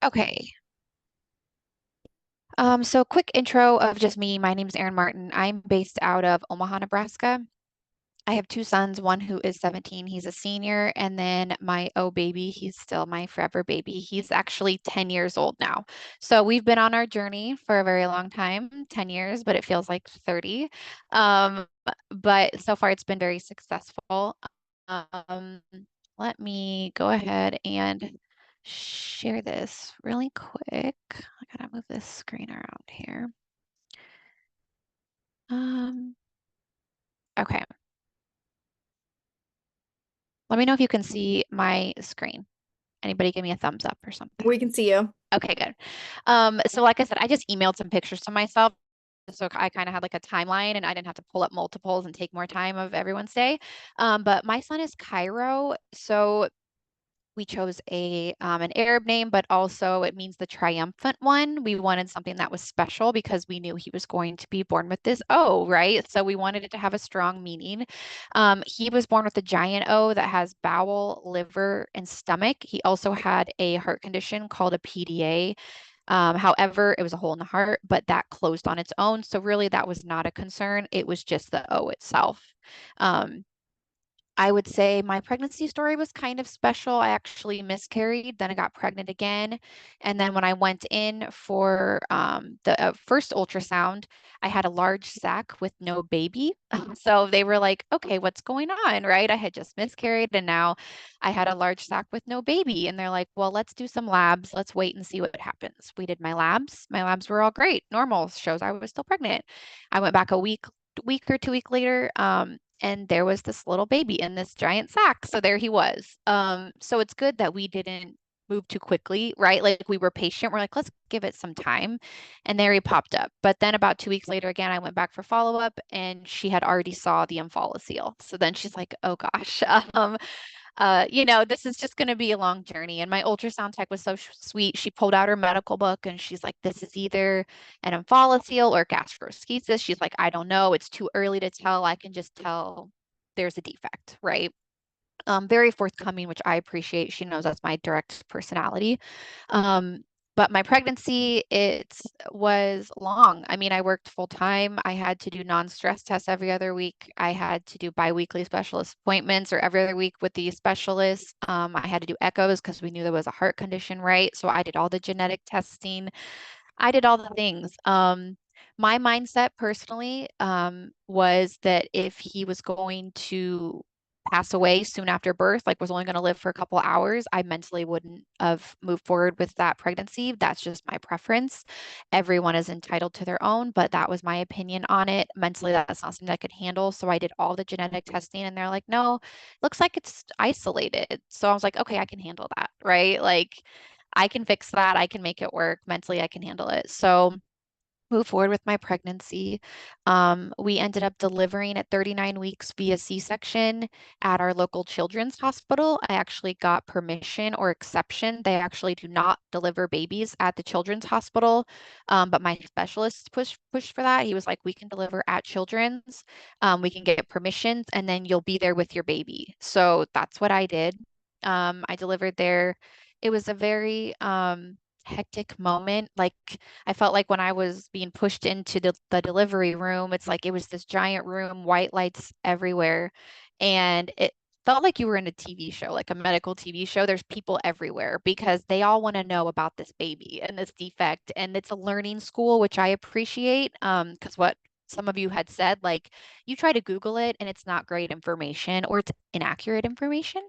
Okay. So quick intro of just me. My name is Erin Martin. I'm based out of Omaha, Nebraska. I have two sons, one who is 17, he's a senior, and then my baby, he's still my forever baby. He's actually 10 years old now. So we've been on our journey for a very long time, 10 years, but it feels like 30. Um, but so far it's been very successful. Um, Let me go ahead and share this really quick. I gotta move this screen around here. Um, okay. Let me know if you can see my screen. Anybody give me a thumbs up or something? We can see you. Okay, good. So like I said, I just emailed some pictures to myself. So I kind of had like a timeline and I didn't have to pull up multiples and take more time of everyone's day. But my son is Cairo. So we chose a an Arab name, but also it means the triumphant one. We wanted something that was special because we knew he was going to be born with this O, right? So we wanted it to have a strong meaning. He was born with a giant O that has bowel, liver, and stomach. He also had a heart condition called a PDA. However, it was a hole in the heart, but that closed on its own. So really, that was not a concern. It was just the O itself. Um, I would say my pregnancy story was kind of special. I actually miscarried, then I got pregnant again. And then when I went in for the first ultrasound, I had a large sac with no baby. So they were like, okay, what's going on? Right? I had just miscarried and now I had a large sac with no baby. And they're like, well, let's do some labs. Let's wait and see what happens. We did my labs. My labs were all great. Normal shows I was still pregnant. I went back a week or 2 week later. And there was this little baby in this giant sack. So there he was. So it's good that we didn't move too quickly, right? Like we were patient. We're like, let's give it some time. And there he popped up. But then about 2 weeks later, again, I went back for follow-up and she had already saw the omphalocele. So then she's like, oh gosh, this is just going to be a long journey. And my ultrasound tech was so sweet. She pulled out her medical book and she's like, this is either an omphalocele or gastroschisis. She's like, I don't know. It's too early to tell. I can just tell there's a defect, right? Very forthcoming, which I appreciate. She knows that's my direct personality. Um, but my pregnancy, it was long. I mean, I worked full time. I had to do non-stress tests every other week. I had to do biweekly specialist appointments or every other week with the specialist. I had to do echoes because we knew there was a heart condition, right? So I did all the genetic testing. I did all the things. My mindset personally was that if he was going to pass away soon after birth, like was only going to live for a couple hours, I mentally wouldn't have moved forward with that pregnancy. That's just my preference. Everyone is entitled to their own, but that was my opinion on it. Mentally, that's not something I could handle. So I did all the genetic testing and they're like, no, looks like it's isolated. So I was like, okay, I can handle that, right? Like, I can fix that. I can make it work. Mentally, I can handle it. So move forward with my pregnancy. We ended up delivering at 39 weeks via C-section at our local children's hospital. I actually got permission or exception. They actually do not deliver babies at the children's hospital, but my specialist pushed for that. He was like, "We can deliver at children's. We can get permissions, and then you'll be there with your baby." So that's what I did. I delivered there. It was a very hectic moment. Like I felt like when I was being pushed into the delivery room, it's like it was this giant room, white lights everywhere. And it felt like you were in a TV show, like a medical TV show. There's people everywhere because they all want to know about this baby and this defect. And it's a learning school, which I appreciate. Because what some of you had said, like you try to Google it and it's not great information or it's inaccurate information.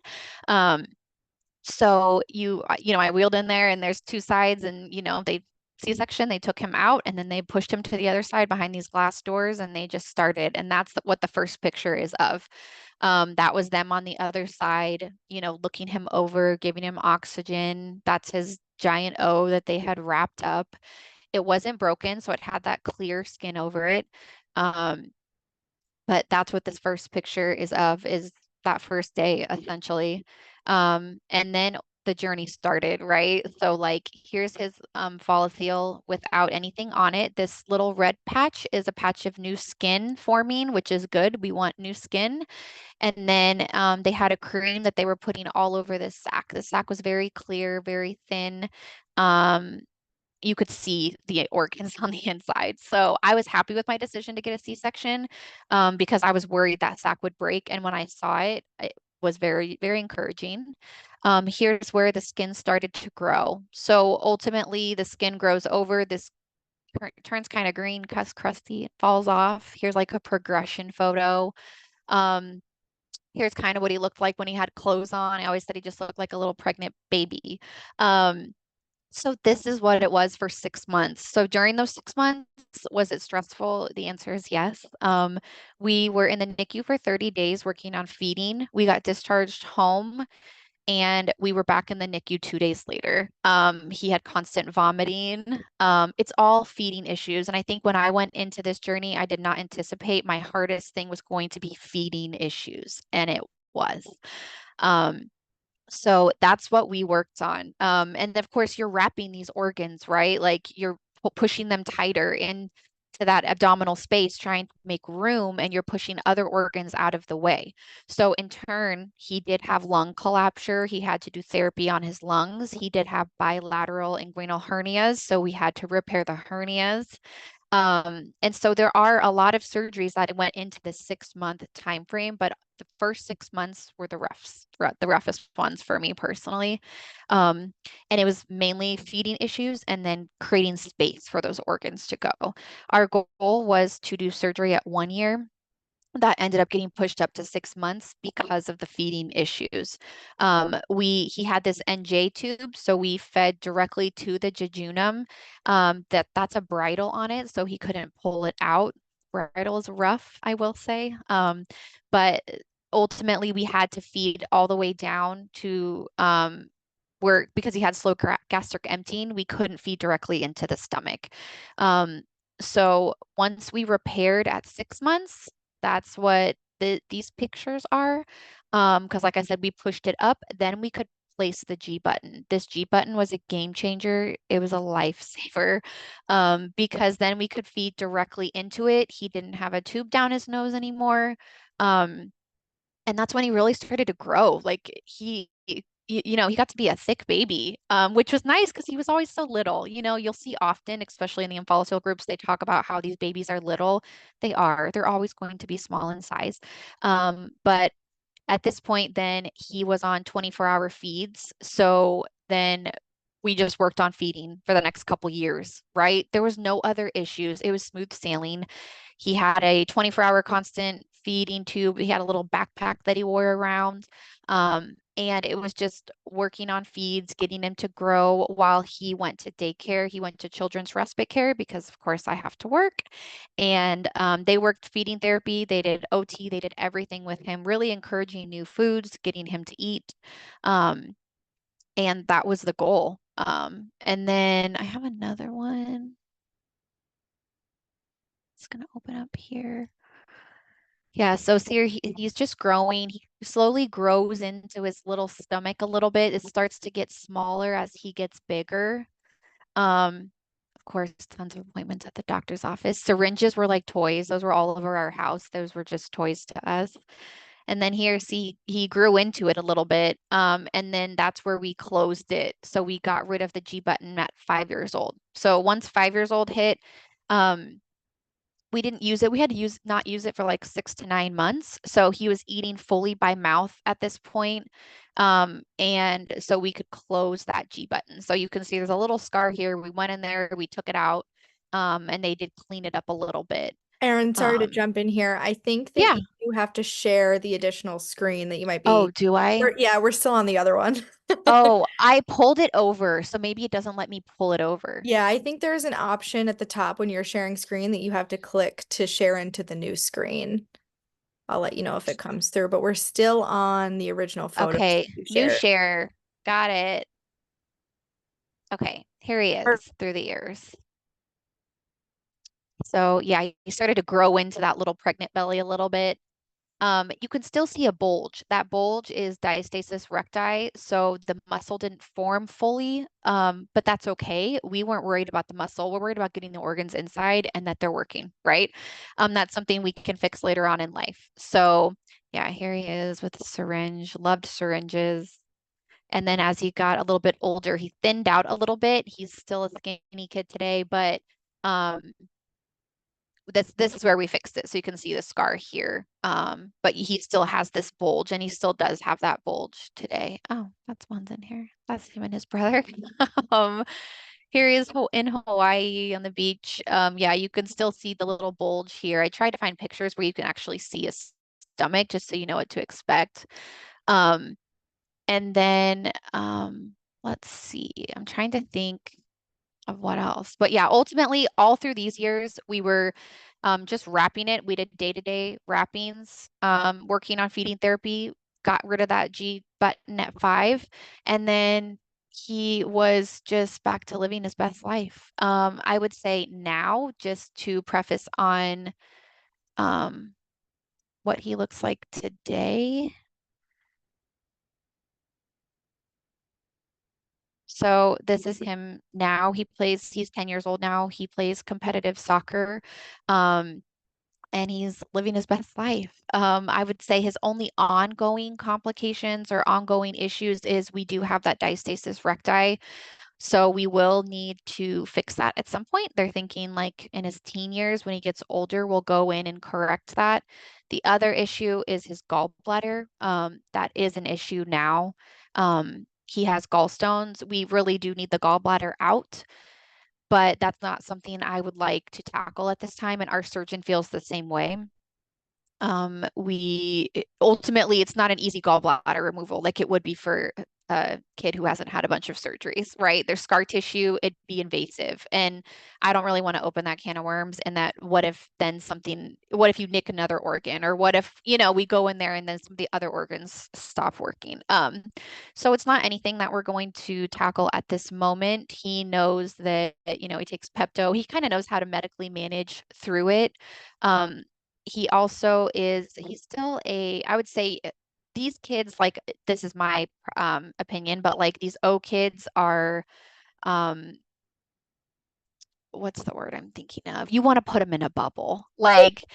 Um, so I wheeled in there and there's two sides and they C-section, they took him out and then they pushed him to the other side behind these glass doors and they just started. And that's what the first picture is of. That was them on the other side, looking him over, giving him oxygen. That's his giant O that they had wrapped up. It wasn't broken, so it had that clear skin over it. Um, but that's what this first picture is of, is that first day essentially. And then the journey started, right? So like here's his follicle without anything on it. This little red patch is a patch of new skin forming, which is good. We want new skin. And then they had a cream that they were putting all over this sac. The sac was very clear, very thin. you could see the organs on the inside. So I was happy with my decision to get a C-section, because I was worried that sac would break. And when I saw it, it was very, very encouraging. Here's where the skin started to grow. So ultimately, the skin grows over. This turns kind of green, crusty, it falls off. Here's like a progression photo. Um, Here's kind of what he looked like when he had clothes on. I always said he just looked like a little pregnant baby. Um, so this is what it was for 6 months. So during those 6 months, was it stressful? The answer is yes. We were in the NICU for 30 days working on feeding. We got discharged home and we were back in the NICU 2 days later. He had constant vomiting. It's all feeding issues. And I think when I went into this journey, I did not anticipate my hardest thing was going to be feeding issues, and it was. Um, so that's what we worked on. And of course, you're wrapping these organs, right? Like you're pushing them tighter into that abdominal space, trying to make room, and you're pushing other organs out of the way. So in turn, he did have lung collapsure. He had to do therapy on his lungs. He did have bilateral inguinal hernias, so we had to repair the hernias. And so there are a lot of surgeries that went into the 6 month time frame, but the first 6 months were the roughest ones for me personally. Um, and it was mainly feeding issues and then creating space for those organs to go. Our goal was to do surgery at 1 year. That ended up getting pushed up to 6 months because of the feeding issues. He had this NJ tube, so we fed directly to the jejunum. That's a bridle on it, so he couldn't pull it out. Bridle is rough, I will say. But ultimately, we had to feed all the way down to where because he had slow gastric emptying, we couldn't feed directly into the stomach. Um, so once we repaired at 6 months, that's what these pictures are. Because like I said, we pushed it up, then we could place the G button. This G button was a game changer. It was a lifesaver. Because then we could feed directly into it. He didn't have a tube down his nose anymore. Um, and that's when he really started to grow. Like he got to be a thick baby, which was nice because he was always so little. You'll see often, especially in the omphalocele groups, they talk about how these babies are little. They are. They're always going to be small in size. But at this point, then he was on 24-hour feeds. So then we just worked on feeding for the next couple years, right? There was no other issues. It was smooth sailing. He had a 24-hour constant feeding tube. He had a little backpack that he wore around. And it was just working on feeds, getting him to grow while he went to daycare. He went to children's respite care because, of course, I have to work. And they worked feeding therapy. They did OT. They did everything with him, really encouraging new foods, getting him to eat. Um, and that was the goal. And then I have another one. It's going to open up here. Yeah, so see, he's just growing. He slowly grows into his little stomach a little bit. It starts to get smaller as he gets bigger. Of course, tons of appointments at the doctor's office. Syringes were like toys. Those were all over our house. Those were just toys to us. And then here, see, he grew into it a little bit. And then that's where we closed it. So we got rid of the G button at 5 years old. So once 5 years old hit, um, we didn't use it. We had to not use it for like 6 to 9 months. So he was eating fully by mouth at this point. And so we could close that G button. So you can see there's a little scar here. We went in there, we took it out, and they did clean it up a little bit. Erin, sorry to Um, jump in here. I think that yeah. you have to share the additional screen that you might Oh, be. do I? We're still on the other one. Oh, I pulled it over, so maybe it doesn't let me pull it over. Yeah, I think there's an option at the top when you're sharing screen that you have to click to share into the new screen. I'll let you know if it comes through, but we're still on the original photos Okay, you new shared. share. Got it. Okay, here he Or- is through the ears. So yeah, he started to grow into that little pregnant belly a little bit. You can still see a bulge. That bulge is diastasis recti, so the muscle didn't form fully, but that's okay. We weren't worried about the muscle. We're worried about getting the organs inside and that they're working, right? That's something we can fix later on in life. So yeah, here he is with a syringe. Loved syringes. And then as he got a little bit older, he thinned out a little bit. He's still a skinny kid today, but um, this is where we fixed it. So you can see the scar here. But he still has this bulge, and he still does have that bulge today. Oh, that's one's in here. That's him and his brother. Um, Here he is in Hawaii on the beach. Yeah, you can still see the little bulge here. I tried to find pictures where you can actually see a stomach just so you know what to expect. Um, and then let's see. I'm trying to think of what else. But yeah, ultimately, all through these years, we were just wrapping it. We did day-to-day wrappings, working on feeding therapy, got rid of that G button at 5, and then he was just back to living his best life. I would say now, just to preface on um, what he looks like today. So this is him now. He's 10 years old now. He plays competitive soccer. Um, and he's living his best life. I would say his only ongoing complications or ongoing issues is we do have that diastasis recti. So we will need to fix that at some point. They're thinking like in his teen years, when he gets older, we'll go in and correct that. The other issue is his gallbladder. That is an issue now. He has gallstones. We really do need the gallbladder out, but that's not something I would like to tackle at this time. And our surgeon feels the same way. Ultimately, it's not an easy gallbladder removal like it would be for a kid who hasn't had a bunch of surgeries, right? There's scar tissue, it'd be invasive. And I don't really want to open that can of worms. And that what if you nick another organ? Or what if, we go in there and then some of the other organs stop working? So it's not anything that we're going to tackle at this moment. He knows that, he takes Pepto. He kind of knows how to medically manage through it. Um, he's still I would say these kids, like, this is my opinion, but like these O kids are, um, what's the word I'm thinking of? You want to put them in a bubble. Like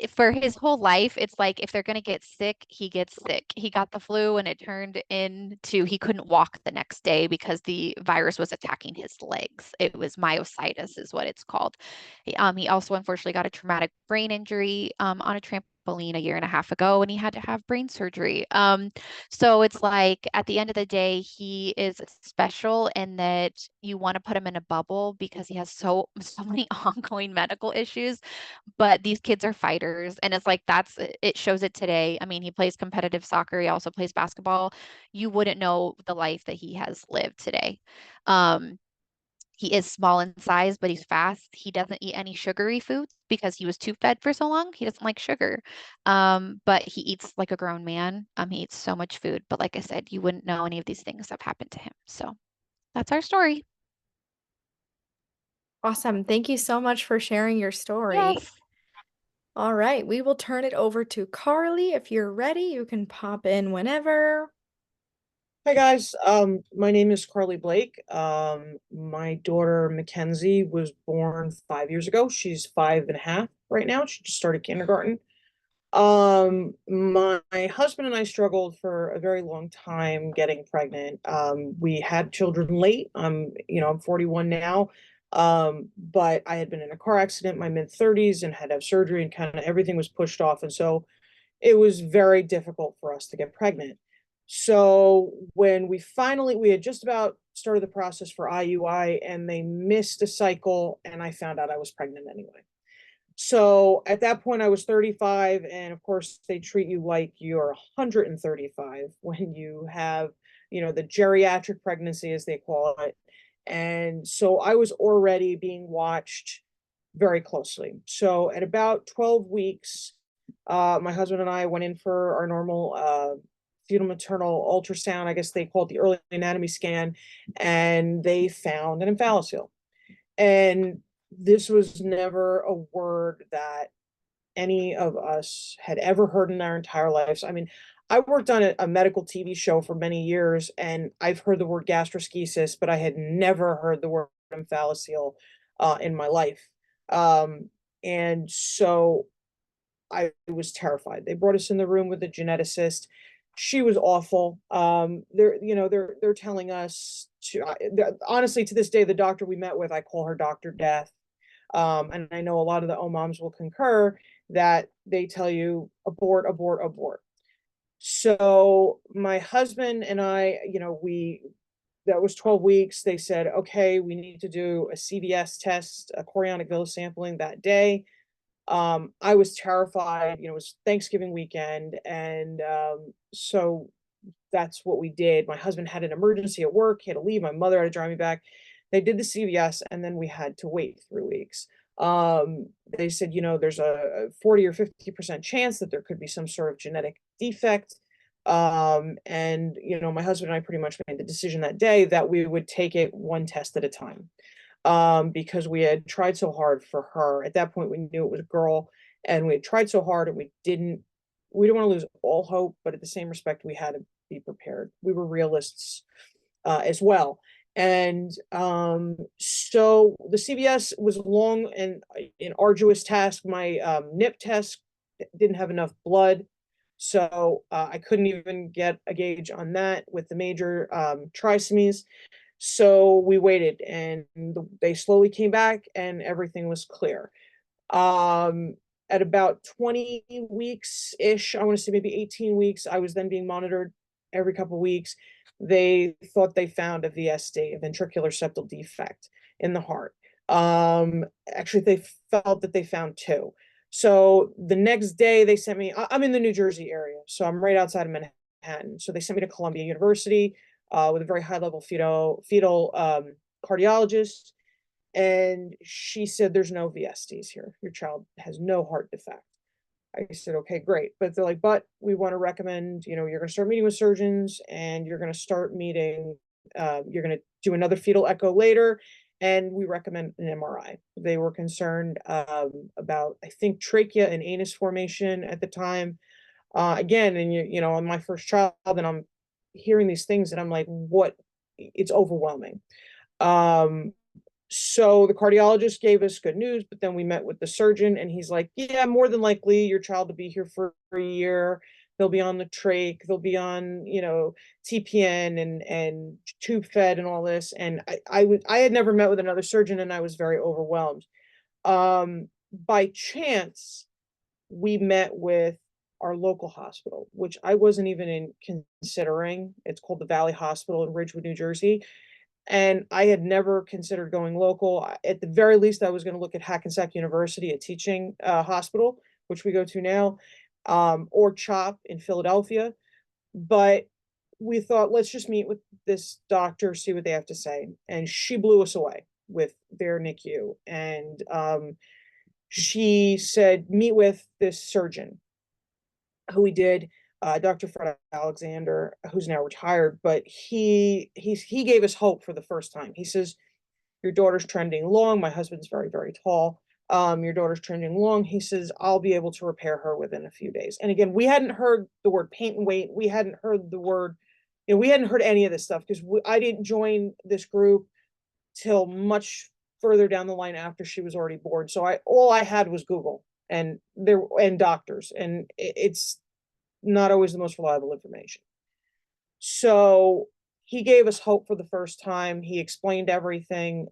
for his whole life, it's like if they're going to get sick, he gets sick. He got the flu and it turned into he couldn't walk the next day because the virus was attacking his legs. It was myositis is what it's called. He also unfortunately got a traumatic brain injury on a trampoline a year and a half ago, and he had to have brain surgery. So it's like at the end of the day, he is special in that you want to put him in a bubble because he has so many ongoing medical issues. But these kids are fighters, and it's like it shows it today. I mean, he plays competitive soccer. He also plays basketball. You wouldn't know the life that he has lived today. Um, he is small in size, but he's fast. He doesn't eat any sugary foods because he was tube fed for so long. He doesn't like sugar. But he eats like a grown man. He eats so much food. But like I said, you wouldn't know any of these things have happened to him. So that's our story. Awesome. Thank you so much for sharing your story. Yes. All right, we will turn it over to Carly. If you're ready, you can pop in whenever. Hi guys, my name is Carly Blake. My daughter Mackenzie was born 5 years ago. She's 5.5 right now. She just started kindergarten. My husband and I struggled for a very long time getting pregnant. We had children late. I'm 41 now. But I had been in a car accident in my mid-30s and had to have surgery, and kind of everything was pushed off. And so it was very difficult for us to get pregnant. So when we had just about started the process for IUI, and they missed a cycle, and I found out I was pregnant anyway. So at that point, I was 35, and of course, they treat you like you're 135 when you have, the geriatric pregnancy, as they call it. And so I was already being watched very closely. So at about 12 weeks, my husband and I went in for our normal fetal maternal ultrasound. I guess they call it the early anatomy scan, and they found an omphalocele. And this was never a word that any of us had ever heard in our entire lives. I mean, I worked on a medical TV show for many years, and I've heard the word gastroschisis, but I had never heard the word omphalocele in my life. And so I was terrified. They brought us in the room with a geneticist. she was awful. They're telling us to, honestly, to this day, the doctor we met with, I call her Dr. Death. And I know a lot of the moms will concur that they tell you abort, abort, abort. So my husband and I, that was 12 weeks. They said, okay, we need to do a CVS test, a chorionic villus sampling that day. I was terrified, it was Thanksgiving weekend. And so that's what we did. My husband had an emergency at work, he had to leave. My mother had to drive me back. They did the CVS, and then we had to wait 3 weeks. They said, there's a 40 or 50% chance that there could be some sort of genetic defect. And my husband and I pretty much made the decision that day that we would take it one test at a time. Because we had tried so hard for her. At that point, we knew it was a girl, and we had tried so hard, and we didn't want to lose all hope, but at the same respect, we had to be prepared. We were realists as well. And so the CVS was long and an arduous task. My NIP test didn't have enough blood, so I couldn't even get a gauge on that with the major trisomies. So we waited, and they slowly came back, and everything was clear. At about 20 weeks ish, I want to say maybe 18 weeks, I was then being monitored every couple of weeks. They thought they found a VSD, a ventricular septal defect in the heart. Actually, they felt that they found two. So the next day they sent me, I'm in the New Jersey area, so I'm right outside of Manhattan. So they sent me to Columbia University with a very high level fetal cardiologist. And she said, there's no VSDs here. Your child has no heart defect. I said, okay, great. But they're like, but we want to recommend, you're going to start meeting with surgeons, and you're going to start meeting, you're going to do another fetal echo later. And we recommend an MRI. They were concerned about, I think, trachea and anus formation at the time. Again, and on my first child, and I'm hearing these things, and I'm like, what? It's overwhelming. So the cardiologist gave us good news, but then we met with the surgeon, and he's like, yeah, more than likely your child will be here for a year. They'll be on the trach, they'll be on, TPN and tube fed and all this. And I had never met with another surgeon, and I was very overwhelmed. By chance, we met with our local hospital, which I wasn't even considering. It's called the Valley Hospital in Ridgewood, New Jersey. And I had never considered going local. At the very least, I was going to look at Hackensack University, a teaching hospital, which we go to now, or CHOP in Philadelphia. But we thought, let's just meet with this doctor, see what they have to say. And she blew us away with their NICU. And she said, meet with this surgeon, who we did. Dr. Fred Alexander, who's now retired, but he gave us hope for the first time. He says, your daughter's trending long. My husband's very, very tall. Your daughter's trending long. He says, I'll be able to repair her within a few days. And again, we hadn't heard the word paint and wait. We hadn't heard the word, we hadn't heard any of this stuff, because I didn't join this group till much further down the line after she was already born. So all I had was Google and doctors, and it's not always the most reliable information. So he gave us hope for the first time. He explained everything.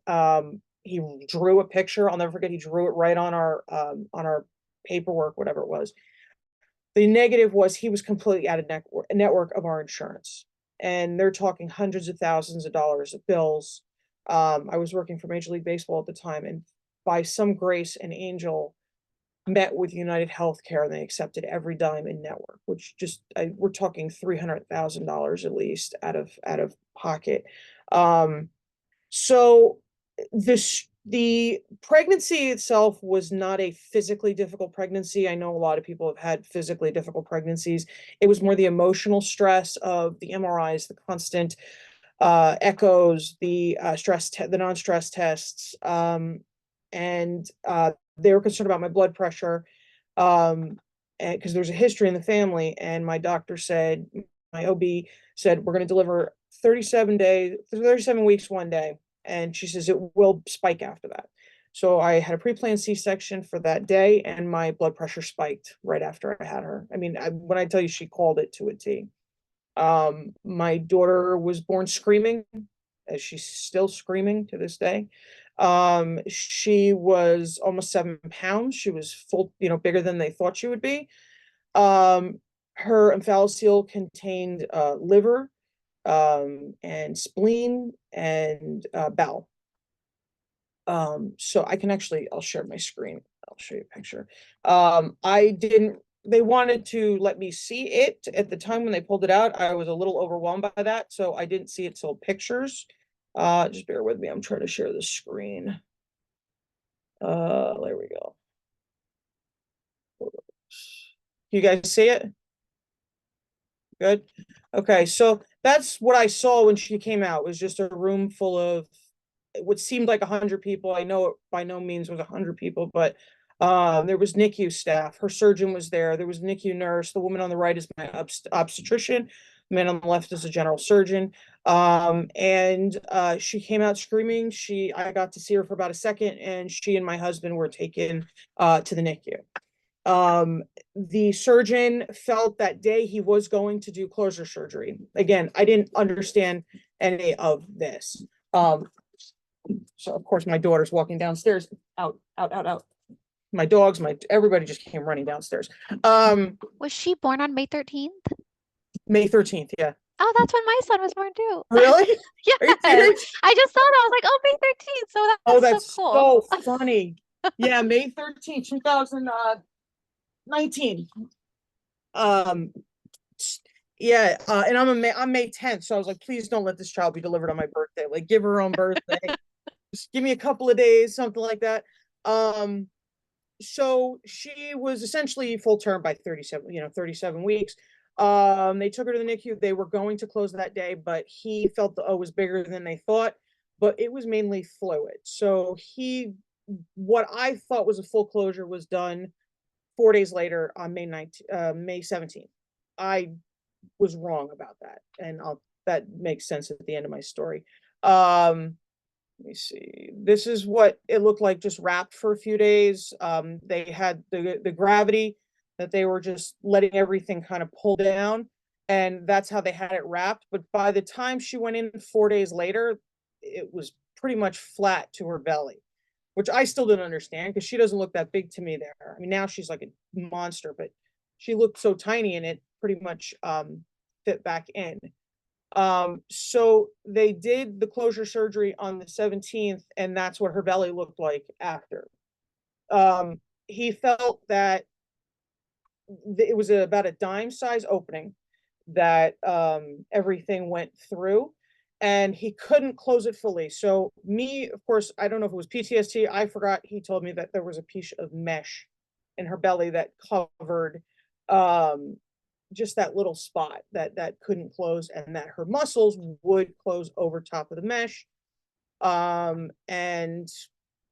He drew a picture. I'll never forget. He drew it right on our paperwork, whatever it was. The negative was he was completely out of network of our insurance, and they're talking hundreds of thousands of dollars of bills. I was working for Major League Baseball at the time, and by some grace, an angel met with United Healthcare, and they accepted every dime in network, which we're talking $300,000 at least out of pocket. So the pregnancy itself was not a physically difficult pregnancy. I know a lot of people have had physically difficult pregnancies. It was more the emotional stress of the MRIs, the constant echoes, the non-stress tests, and they were concerned about my blood pressure, because there's a history in the family. And my doctor said, my OB said, we're going to deliver 37 weeks one day. And she says it will spike after that. So I had a pre-planned C-section for that day, and my blood pressure spiked right after I had her. I mean, when I tell you, she called it to a T. My daughter was born screaming, as she's still screaming to this day. She was almost 7 pounds. She was full, bigger than they thought she would be. Um, Her omphalocele contained liver, and spleen, and bowel. So I can actually, I'll share my screen. I'll show you a picture. They wanted to let me see it at the time when they pulled it out. I was a little overwhelmed by that, so I didn't see it till pictures. Just bear with me. I'm trying to share the screen. There we go. You guys see it? Good. Okay, so that's what I saw when she came out, was just a room full of what seemed like 100 people. I know it by no means was 100 people, but there was NICU staff. Her surgeon was there. There was NICU nurse. The woman on the right is my obstetrician. The man on the left is a general surgeon. And she came out screaming. I got to see her for about a second, and she and my husband were taken to the NICU. The surgeon felt that day he was going to do closure surgery. Again, I didn't understand any of this. So of course my daughter's walking downstairs, out. My dogs, everybody just came running downstairs. Was she born on May 13th? May 13th, yeah. Oh, that's when my son was born too. Really? Yes. Are you serious? I just saw that. I was like, oh, May 13th. So Oh, that's that's so cool. so funny. Yeah, May 13th, 2019. Yeah, and I'm May 10th, so I was like, please don't let this child be delivered on my birthday. Like, give her own birthday. Just give me a couple of days, something like that. So she was essentially full term by 37 weeks. They took her to the NICU. They were going to close that day, but he felt the O was bigger than they thought, but it was mainly fluid. So what I thought was a full closure was done 4 days later on May 17th. I was wrong about that, and that makes sense at the end of my story. Let me see. This is what it looked like, just wrapped for a few days. They had the gravity that they were just letting everything kind of pull down, and that's how they had it wrapped. But by the time she went in 4 days later, it was pretty much flat to her belly, which I still didn't understand because she doesn't look that big to me there. I mean, now she's like a monster, but she looked so tiny, and it pretty much fit back in. So they did the closure surgery on the 17th, and that's what her belly looked like after. He felt that it was about a dime size opening that everything went through, and he couldn't close it fully. So me, of course, I don't know if it was PTSD. I forgot he told me that there was a piece of mesh in her belly that covered just that little spot that couldn't close, and that her muscles would close over top of the mesh. And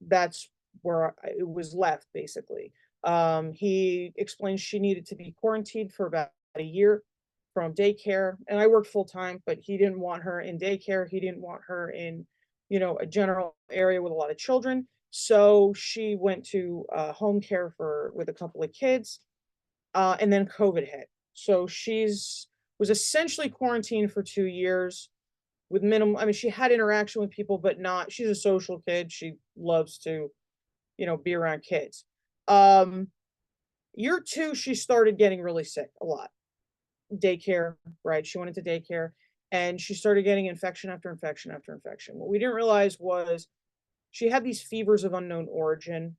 that's where it was left, basically. He explained she needed to be quarantined for about a year from daycare, and I worked full time, but he didn't want her in daycare. He didn't want her in, a general area with a lot of children. So she went to home care with a couple of kids, and then COVID hit. So was essentially quarantined for 2 years with minimal. I mean, she had interaction with people, but she's a social kid. She loves to, be around kids. Year two, she started getting really sick a lot. Daycare, right? She went into daycare, and she started getting infection after infection after infection. What we didn't realize was she had these fevers of unknown origin,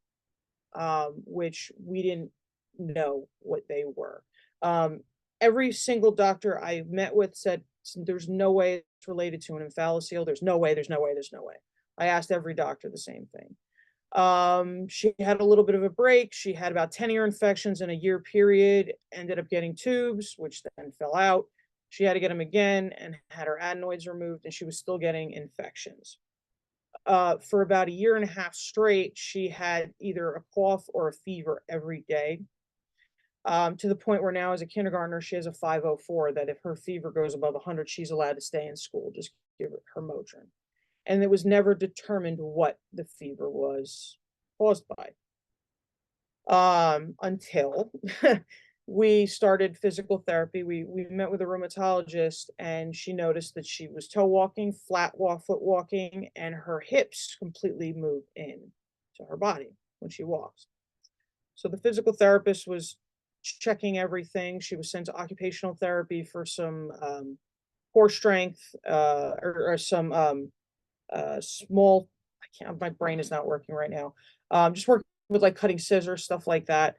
which we didn't know what they were. Every single doctor I met with said there's no way it's related to an omphalocele. There's no way. I asked every doctor the same thing. She had a little bit of a break. She had about 10 ear infections in a year period, ended up getting tubes, which then fell out. She had to get them again and had her adenoids removed, and she was still getting infections. For about a year and a half straight, she had either a cough or a fever every day. To the point where now, as a kindergartner, she has a 504, that if her fever goes above 100, she's allowed to stay in school. Just give her Motrin. And it was never determined what the fever was caused by. Until we started physical therapy. We met with a rheumatologist, and she noticed that she was toe walking, foot walking, and her hips completely moved in to her body when she walks. So the physical therapist was checking everything. She was sent to occupational therapy for some core strength, or some small. I can't. My brain is not working right now. Just working with like cutting scissors, stuff like that.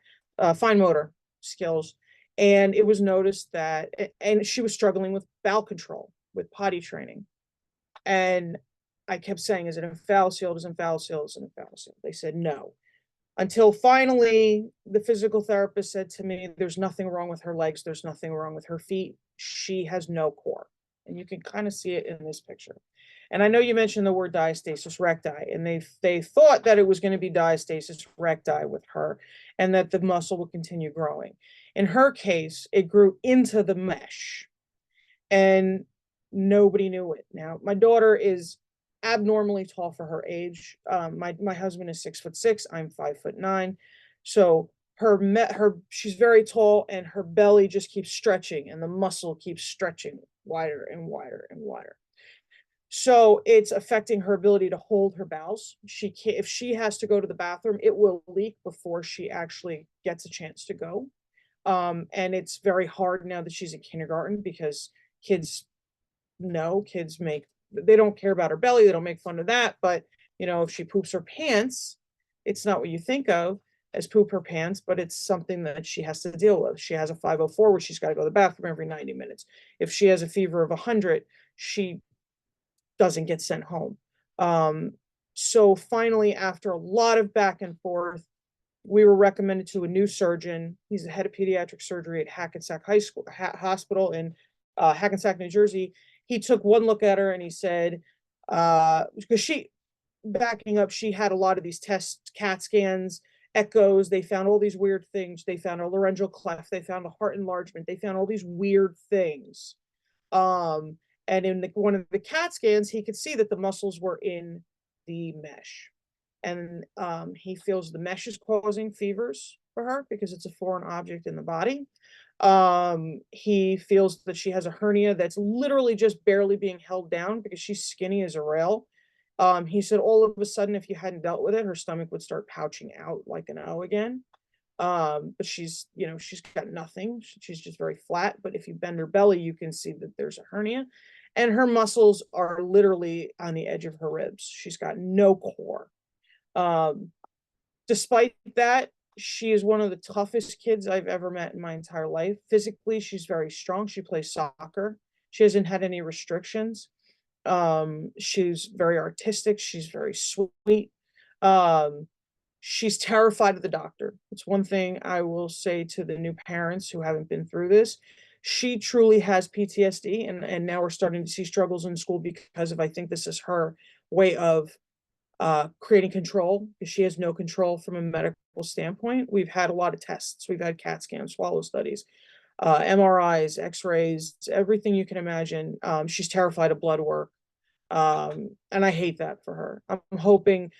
Fine motor skills, and it was noticed that, and she was struggling with bowel control, with potty training, and I kept saying, "Is it omphalocele? Is it omphalocele? Is it omphalocele?" They said no. Until finally, the physical therapist said to me, "There's nothing wrong with her legs. There's nothing wrong with her feet. She has no core." And you can kind of see it in this picture. And I know you mentioned the word diastasis recti, and they thought that it was going to be diastasis recti with her, and that the muscle would continue growing. In her case, it grew into the mesh, and nobody knew it. Now, my daughter is abnormally tall for her age. My husband is 6'6". I'm 5'9". So she's very tall, and her belly just keeps stretching, and the muscle keeps stretching wider and wider and wider. So it's affecting her ability to hold her bowels. She can't, if she has to go to the bathroom, it will leak before she actually gets a chance to go. And it's very hard now that she's in kindergarten, because kids kids they don't care about her belly, they don't make fun of that, but if she poops her pants, it's not what you think of as poop her pants, but it's something that she has to deal with. She has a 504 where she's got to go to the bathroom every 90 minutes. If she has a fever of 100, she doesn't get sent home. So finally, after a lot of back and forth, we were recommended to a new surgeon. He's the head of pediatric surgery at Hackensack Hospital in Hackensack, New Jersey. He took one look at her and he said, because backing up, she had a lot of these tests, CAT scans, echoes. They found all these weird things. They found a laryngeal cleft. They found a heart enlargement. They found all these weird things. And in one of the CAT scans, he could see that the muscles were in the mesh. And he feels the mesh is causing fevers for her because it's a foreign object in the body. He feels that she has a hernia that's literally just barely being held down because she's skinny as a rail. He said all of a sudden, if you hadn't dealt with it, her stomach would start pouching out like an O again. But she's got nothing. She's just very flat. But if you bend her belly, you can see that there's a hernia, and her muscles are literally on the edge of her ribs. She's got no core. Despite that, she is one of the toughest kids I've ever met in my entire life. Physically, she's very strong. She plays soccer. She hasn't had any restrictions. She's very artistic. She's very sweet. She's terrified of the doctor. It's one thing I will say to the new parents who haven't been through this. She truly has PTSD, and now we're starting to see struggles in school because of, I think this is her way of creating control, because she has no control from a medical standpoint. We've had a lot of tests. We've had CAT scans, swallow studies, MRIs, X-rays, everything you can imagine. She's terrified of blood work. And I hate that for her. I'm hoping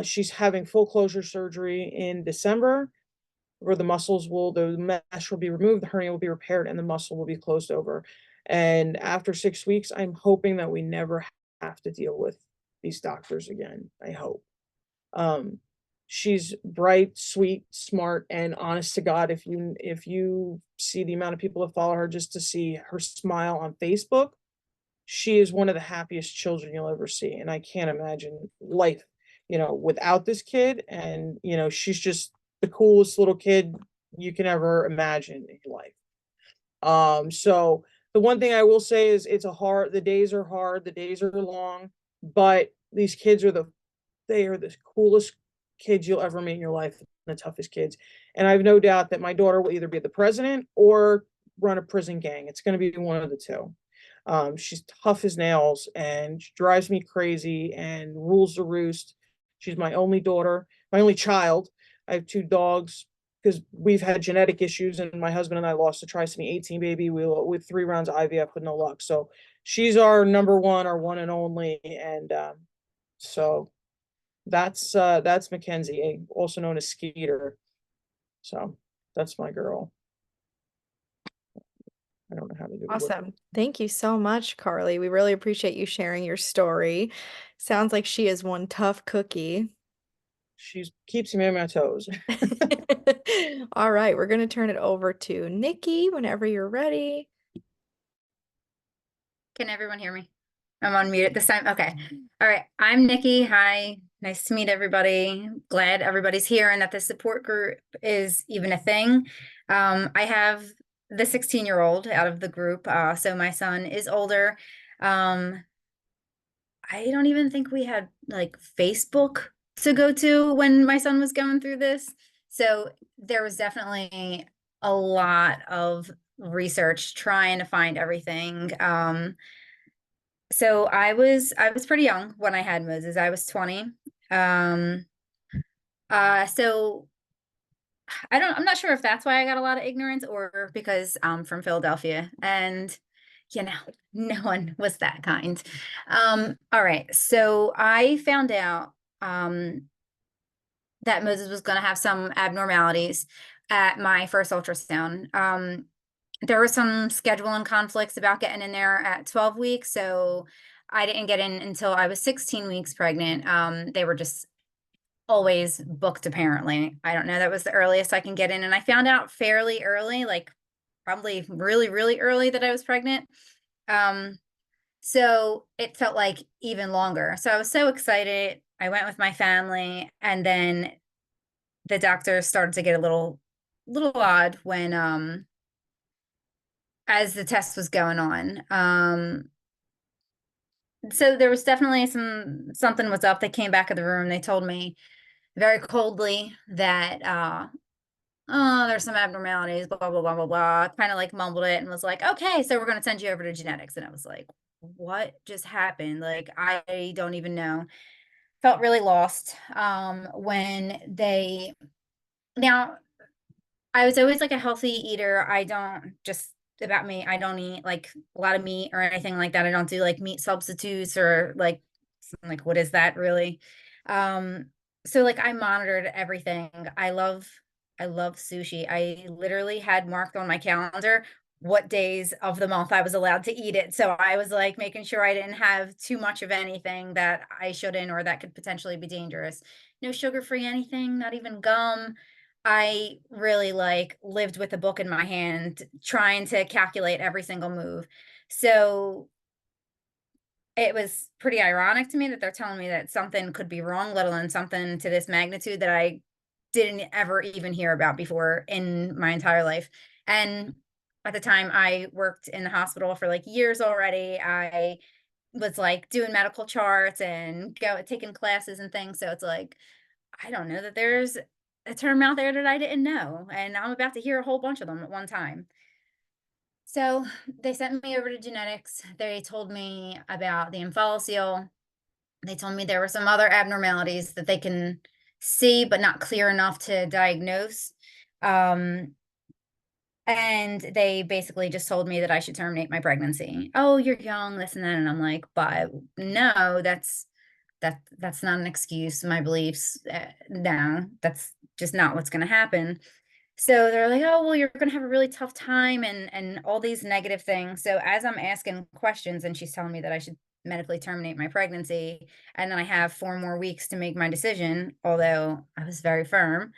she's having full closure surgery in December, where the mesh will be removed, the hernia will be repaired, and the muscle will be closed over. And after 6 weeks, I'm hoping that we never have to deal with these doctors again. I hope. She's bright, sweet, smart, and honest to God, if you see the amount of people that follow her just to see her smile on Facebook, she is one of the happiest children you'll ever see. And I can't imagine life, without this kid. And, she's just the coolest little kid you can ever imagine in your life. So the one thing I will say is the days are hard, the days are long, but these kids they are the coolest kids you'll ever meet in your life, the toughest kids. And I have no doubt that my daughter will either be the president or run a prison gang. It's going to be one of the two. She's tough as nails, and she drives me crazy and rules the roost. She's my only daughter, my only child. I have two dogs because we've had genetic issues, and my husband and I lost a trisomy 18 baby with 3 rounds of IVF with no luck. So she's our number one, our one and only. And so that's Mackenzie, also known as Skeeter. So that's my girl. I don't know how to do it. Awesome. Thank you so much, Carly. We really appreciate you sharing your story. Sounds like she is one tough cookie. She keeps me on my toes. All right, we're going to turn it over to Nikki whenever you're ready. Can everyone hear me? I'm on mute at this time. Okay. All right. I'm Nikki. Hi. Nice to meet everybody. Glad everybody's here and that the support group is even a thing. I have the 16-year-old out of the group. So my son is older. I don't even think we had like Facebook to go to when my son was going through this. So there was definitely a lot of research trying to find everything. So I was pretty young when I had Moses. I was 20. Um, so I'm not sure if that's why I got a lot of ignorance or because I'm from Philadelphia and you know, no one was that kind. All right. So I found out that Moses was going to have some abnormalities at my first ultrasound. There were some scheduling conflicts about getting in there at 12 weeks, so I didn't get in until I was 16 weeks pregnant. They were just always booked, apparently. I don't know, that was the earliest I can get in, and I found out fairly early, like probably really, really early that I was pregnant. So it felt like even longer. So I was so excited. I went with my family, and then the doctor started to get a little odd when as the test was going on. So there was definitely something was up. They came back in the room. They told me very coldly that oh, there's some abnormalities, blah blah blah blah blah. Kind of like mumbled it and was like, okay, so we're gonna send you over to genetics. And I was like, what just happened? Like, I don't even know. Felt really lost when they now I was always like a healthy eater. I don't just about me, I don't eat like a lot of meat or anything like that. I don't do like meat substitutes or like what is that really? Um, so like I monitored everything. I love sushi. I literally had marked on my calendar what days of the month I was allowed to eat it. So I was like making sure I didn't have too much of anything that I shouldn't or that could potentially be dangerous. No sugar-free anything, not even gum. I really like lived with a book in my hand, trying to calculate every single move. So it was pretty ironic to me that they're telling me that something could be wrong, let alone something to this magnitude that I didn't ever even hear about before in my entire life. And at the time, I worked in the hospital for like years already. I was like doing medical charts and taking classes and things. So it's like, I don't know that there's a term out there that I didn't know, and I'm about to hear a whole bunch of them at one time. So they sent me over to genetics. They told me about the omphalocele. They told me there were some other abnormalities that they can see, but not clear enough to diagnose. Um, and they basically just told me that I should terminate my pregnancy. Oh, you're young, this and that. And I'm like, but no, that's not an excuse. My beliefs, no, that's just not what's going to happen. So they're like, oh, well, you're going to have a really tough time and all these negative things. So as I'm asking questions and she's telling me that I should medically terminate my pregnancy, and then I have 4 more weeks to make my decision, although I was very firm,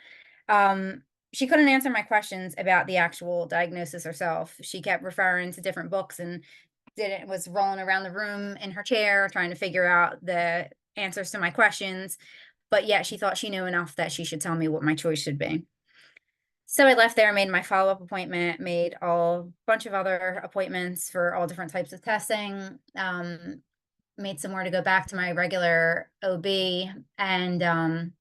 um, she couldn't answer my questions about the actual diagnosis herself. She kept referring to different books and was rolling around the room in her chair trying to figure out the answers to my questions, but yet she thought she knew enough that she should tell me what my choice should be. So I left there, made my follow-up appointment, made a bunch of other appointments for all different types of testing, made some more to go back to my regular OB, and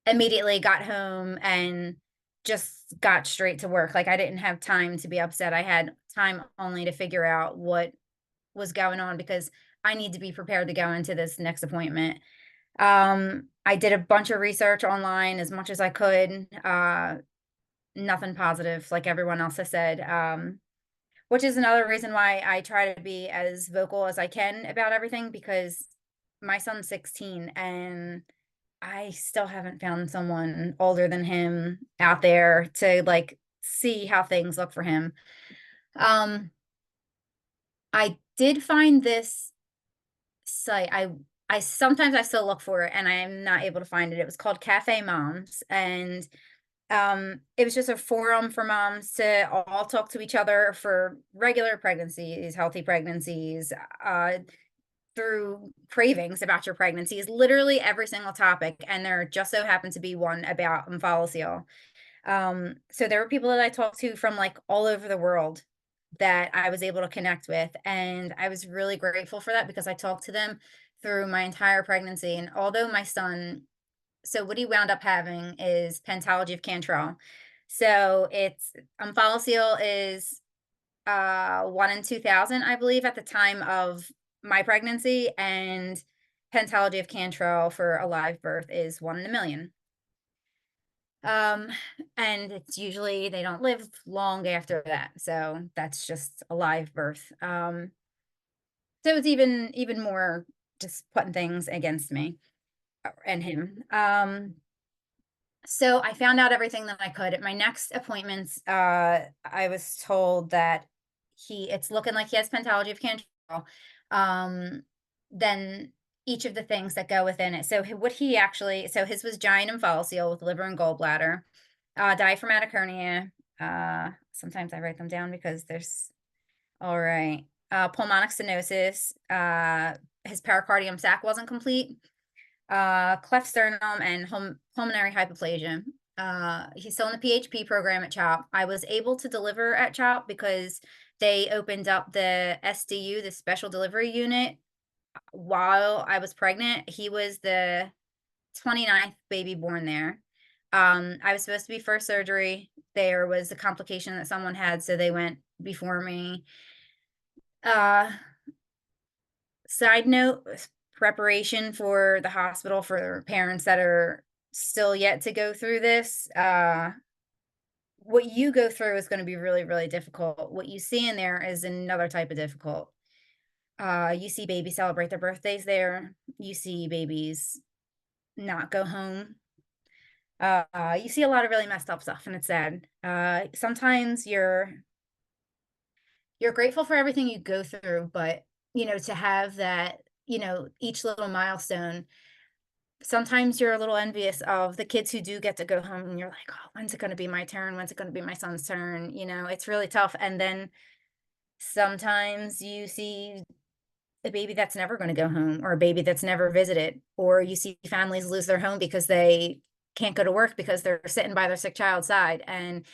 immediately got home and just got straight to work. Like I didn't have time to be upset. I had time only to figure out what was going on because I need to be prepared to go into this next appointment. I did a bunch of research online as much as I could. Nothing positive, like everyone else has said. Which is another reason why I try to be as vocal as I can about everything, because my son's 16 and I still haven't found someone older than him out there to like see how things look for him. I did find this site. I sometimes I still look for it and I am not able to find it. It was called Cafe Moms, and it was just a forum for moms to all talk to each other for regular pregnancies, healthy pregnancies, through cravings about your pregnancies, literally every single topic. And there just so happened to be one about omphalocele. So there were people that I talked to from like all over the world that I was able to connect with. And I was really grateful for that because I talked to them through my entire pregnancy. And although my son, so what he wound up having is pentology of Cantrell. So it's omphalocele is 1 in 2,000, I believe, at the time of my pregnancy, and pentology of Cantrell for a live birth is 1 in a million. And it's usually they don't live long after that, so that's just a live birth. So it's even more just putting things against me and him. So I found out everything that I could. At my next appointments, I was told that it's looking like he has pentology of Cantrell. Then each of the things that go within it. So so his was giant omphalocele with liver and gallbladder, diaphragmatic hernia. Sometimes I write them down because there's all right. Pulmonic stenosis. His pericardium sac wasn't complete, cleft sternum, and pulmonary hypoplasia. He's still in the PHP program at CHOP. I was able to deliver at CHOP because they opened up the SDU, the special delivery unit, while I was pregnant. He was the 29th baby born there. I was supposed to be first surgery. There was a complication that someone had, so they went before me. Side note, preparation for the hospital for parents that are still yet to go through this. What you go through is going to be really, really difficult. What you see in there is another type of difficult. You see babies celebrate their birthdays there. You see babies not go home. You see a lot of really messed up stuff, and it's sad. Sometimes you're grateful for everything you go through, but to have that, each little milestone, sometimes you're a little envious of the kids who do get to go home and you're like, oh, when's it going to be my turn? When's it going to be my son's turn? It's really tough. And then sometimes you see a baby that's never going to go home, or a baby that's never visited, or you see families lose their home because they can't go to work because they're sitting by their sick child's side. And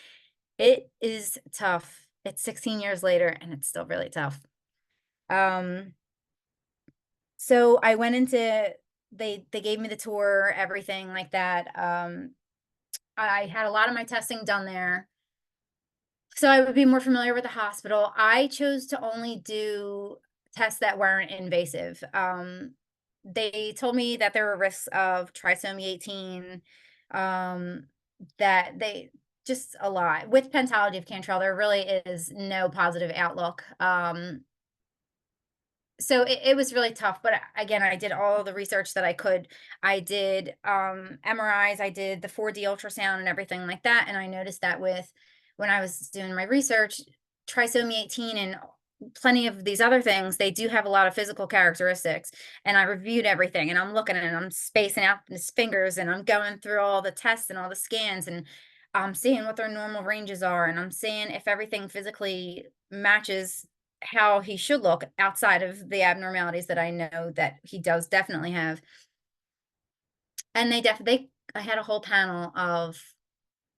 it is tough. It's 16 years later and it's still really tough. So I went into, they gave me the tour, everything like that. I had a lot of my testing done there, so I would be more familiar with the hospital. I chose to only do tests that weren't invasive. They told me that there were risks of trisomy 18, that they just a lot. With pentology of Cantrell, there really is no positive outlook. So it was really tough, but again, I did all the research that I could. I did MRIs, I did the 4D ultrasound and everything like that. And I noticed that when I was doing my research, trisomy 18 and plenty of these other things, they do have a lot of physical characteristics. And I reviewed everything, and I'm looking at it, and I'm spacing out his fingers, and I'm going through all the tests and all the scans, and I'm seeing what their normal ranges are, and I'm seeing if everything physically matches how he should look outside of the abnormalities that I know that he does definitely have. And I had a whole panel of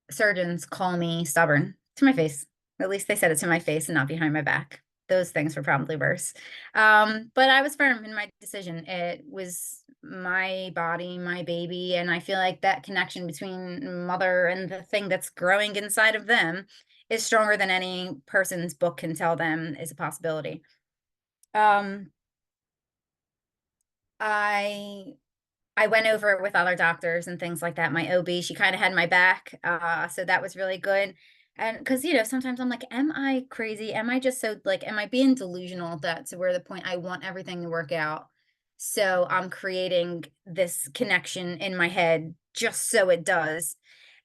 surgeons call me stubborn to my face. At least they said it to my face and not behind my back. Those things were probably worse. But I was firm in my decision. It was my body, my baby, and I feel like that connection between mother and the thing that's growing inside of them is stronger than any person's book can tell them is a possibility. I went over it with other doctors and things like that. My OB, she kind of had my back. So that was really good. And because, sometimes I'm like, am I crazy? Am I just so like, am I being delusional that to where the point I want everything to work out? So I'm creating this connection in my head just so it does.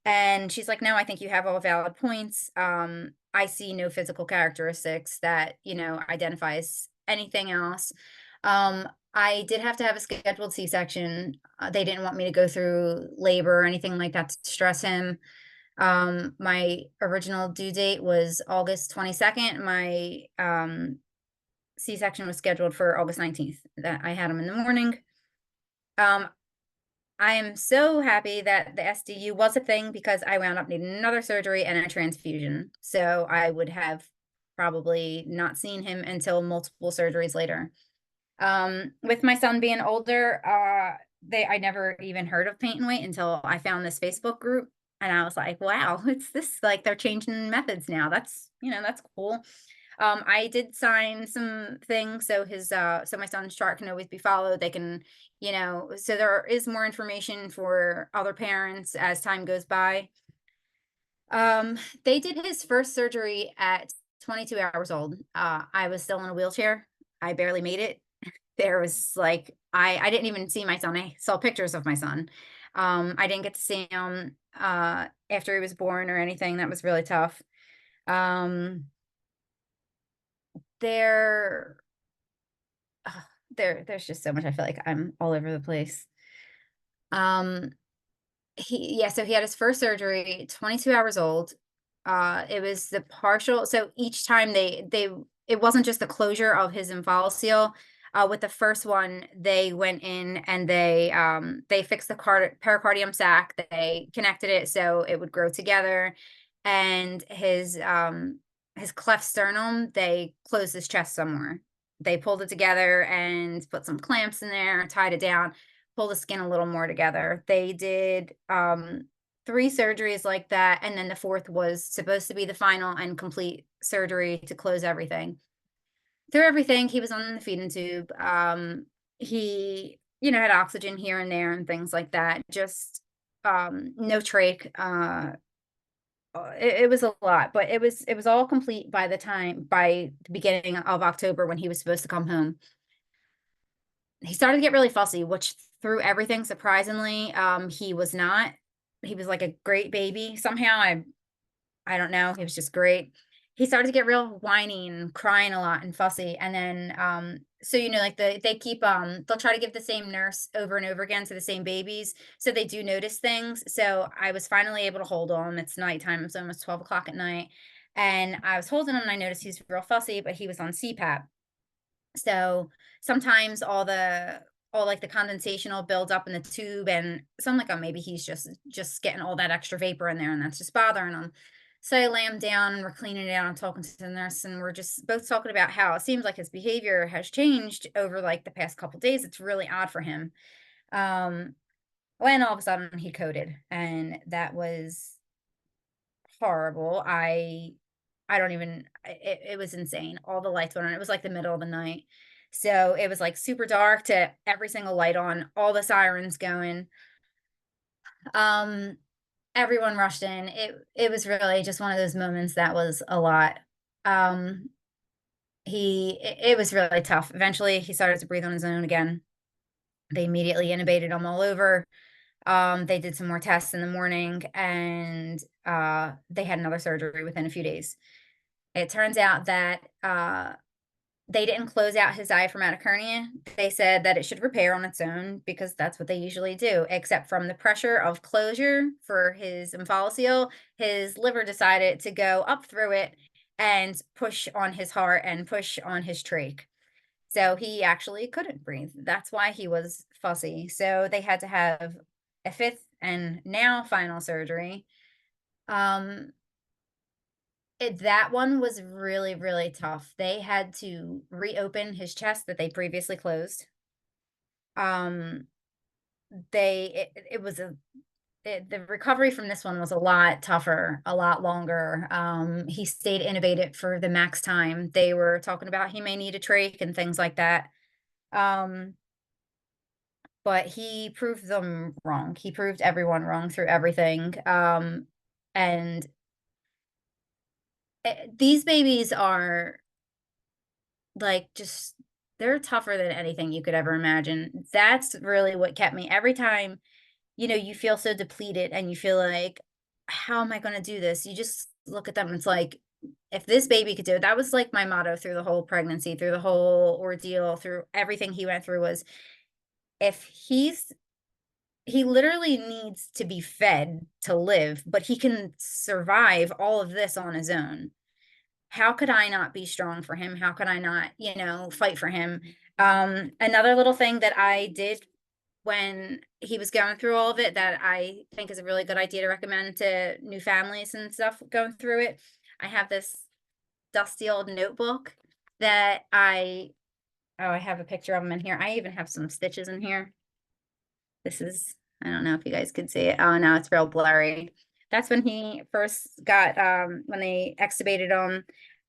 And she's like, no, I think you have all valid points. I see no physical characteristics that, identifies anything else. I did have to have a scheduled C-section. They didn't want me to go through labor or anything like that to stress him. My original due date was August 22nd. My C-section was scheduled for August 19th. That I had him in the morning. I am so happy that the SDU was a thing because I wound up needing another surgery and a transfusion. So I would have probably not seen him until multiple surgeries later. With my son being older, I never even heard of Paint and Wait until I found this Facebook group. And I was like, wow, it's this, like, they're changing methods now. That's cool. I did sign some things so so my son's chart can always be followed. They can, so there is more information for other parents as time goes by. They did his first surgery at 22 hours old. I was still in a wheelchair. I barely made it. There was like, I didn't even see my son. I saw pictures of my son. I didn't get to see him after he was born or anything. That was really tough. There there's just so much. I feel like I'm all over the place. Um, so he had his first surgery, 22 hours old. It was the partial. So each time it wasn't just the closure of his omphalocele. With the first one, they went in and they fixed the pericardium sac. They connected it so it would grow together, and his cleft sternum, they closed his chest somewhere. They pulled it together and put some clamps in there, tied it down, pull the skin a little more together. They did 3 surgeries like that, and then the 4th was supposed to be the final and complete surgery to close everything. Through everything, he was on the feeding tube. He, had oxygen here and there and things like that. Just no trach. It was a lot, but it was all complete by the beginning of October when he was supposed to come home. He started to get really fussy, which through everything, surprisingly, he was not. He was like a great baby. Somehow I don't know. He was just great. He started to get real whiny and crying a lot and fussy. And then, so, like they keep, they'll try to give the same nurse over and over again to the same babies. So they do notice things. So I was finally able to hold him. It's nighttime. It's almost 12 o'clock at night. And I was holding him and I noticed he's real fussy, but he was on CPAP. So sometimes all like the condensation will build up in the tube, and so I'm like, oh, maybe he's just getting all that extra vapor in there and that's just bothering him. So I lay him down and we're cleaning it out and talking to the nurse, and we're just both talking about how it seems like his behavior has changed over like the past couple days. It's really odd for him. When all of a sudden he coded, and that was horrible. I don't even, it was insane. All the lights went on. It was like the middle of the night. So it was like super dark to every single light on, all the sirens going. Everyone rushed in. It was really just one of those moments that was a lot. It was really tough. Eventually he started to breathe on his own again. They immediately intubated him all over. They did some more tests in the morning, and they had another surgery within a few days. It turns out that they didn't close out his diaphragmatic hernia. They said that it should repair on its own because that's what they usually do, except from the pressure of closure for his omphalocele, his liver decided to go up through it and push on his heart and push on his trach. So he actually couldn't breathe. That's why he was fussy. So they had to have a 5th and now final surgery. That one was really, really tough. They had to reopen his chest that they previously closed. The recovery from this one was a lot tougher, a lot longer. He stayed intubated for the max time. They were talking about he may need a trach and things like that. But he proved them wrong. He proved everyone wrong through everything. And these babies are like they're tougher than anything you could ever imagine. That's really what kept me every time, you feel so depleted and you feel like, how am I going to do this? You just look at them. It's like, if this baby could do it, that was like my motto through the whole pregnancy, through the whole ordeal, through everything he went through was, if he literally needs to be fed to live, but he can survive all of this on his own. How could I not be strong for him? How could I not, fight for him? Another little thing that I did when he was going through all of it that I think is a really good idea to recommend to new families and stuff going through it. I have this dusty old notebook that I have a picture of him in here. I even have some stitches in here. This is, I don't know if you guys could see it. Oh no, it's real blurry. That's when he first got, when they extubated him.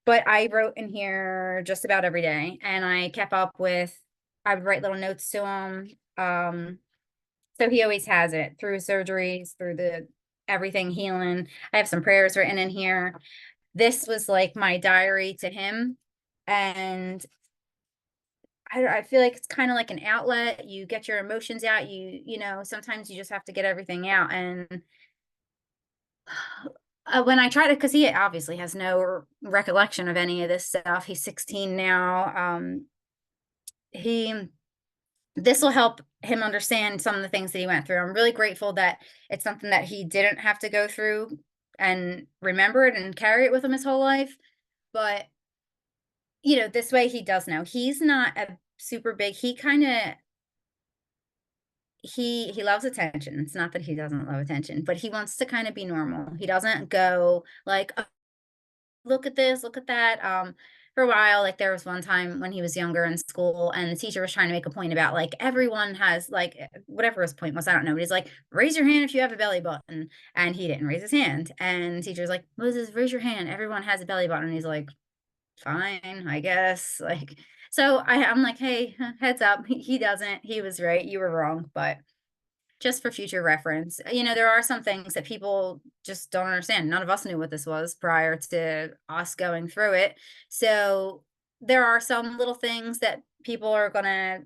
But I wrote in here just about every day, and I kept up with, I would write little notes to him. So he always has it through surgeries, through the everything healing. I have some prayers written in here. This was like my diary to him. And I feel like it's kind of like an outlet. You get your emotions out. Sometimes you just have to get everything out. And when I try to, because he obviously has no recollection of any of this stuff. He's 16 now. This will help him understand some of the things that he went through. I'm really grateful that it's something that he didn't have to go through and remember it and carry it with him his whole life. But this way he does know. He's not a super big, he kind of, he loves attention. It's not that he doesn't love attention, but he wants to kind of be normal. He doesn't go like, oh, look at this, look at that. For a while, like there was one time when he was younger in school and the teacher was trying to make a point about like everyone has like whatever his point was, I don't know, but he's like, raise your hand if you have a belly button, and he didn't raise his hand, and the teacher's like, Moses, raise your hand, everyone has a belly button, and he's like, fine, I guess. Like, so I'm like, hey, heads up, he doesn't, he was right, you were wrong. But just for future reference, there are some things that people just don't understand. None of us knew what this was prior to us going through it. So there are some little things that people are gonna,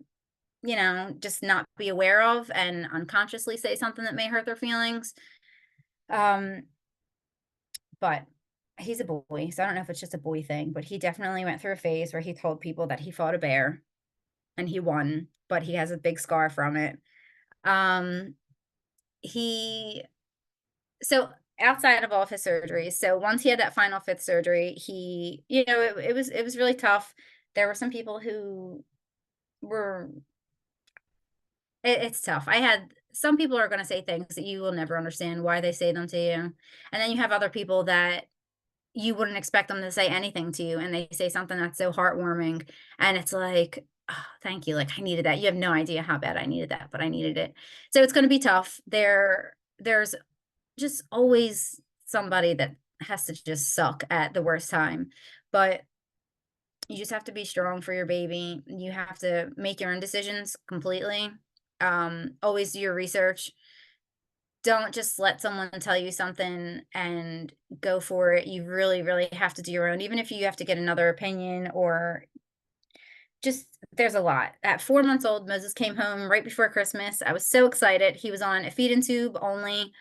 just not be aware of and unconsciously say something that may hurt their feelings. But he's a boy, so I don't know if it's just a boy thing, but he definitely went through a phase where he told people that he fought a bear and he won, but he has a big scar from it. He so outside of all of his surgeries, so once he had that final fifth surgery, he, it was really tough. There were some people who were, it's tough. I had some people are going to say things that you will never understand why they say them to you. And then you have other people that you wouldn't expect them to say anything to you, and they say something that's so heartwarming, and it's like, oh, thank you, like I needed that. You have no idea how bad I needed that, but I needed it. So it's going to be tough. There's just always somebody that has to just suck at the worst time, but you just have to be strong for your baby. You have to make your own decisions completely. Always do your research. Don't just let someone tell you something and go for it. You really, really have to do your own, even if you have to get another opinion, or just, there's a lot. At 4 months old, Moses came home right before Christmas. I was so excited. He was on a feed-in tube only.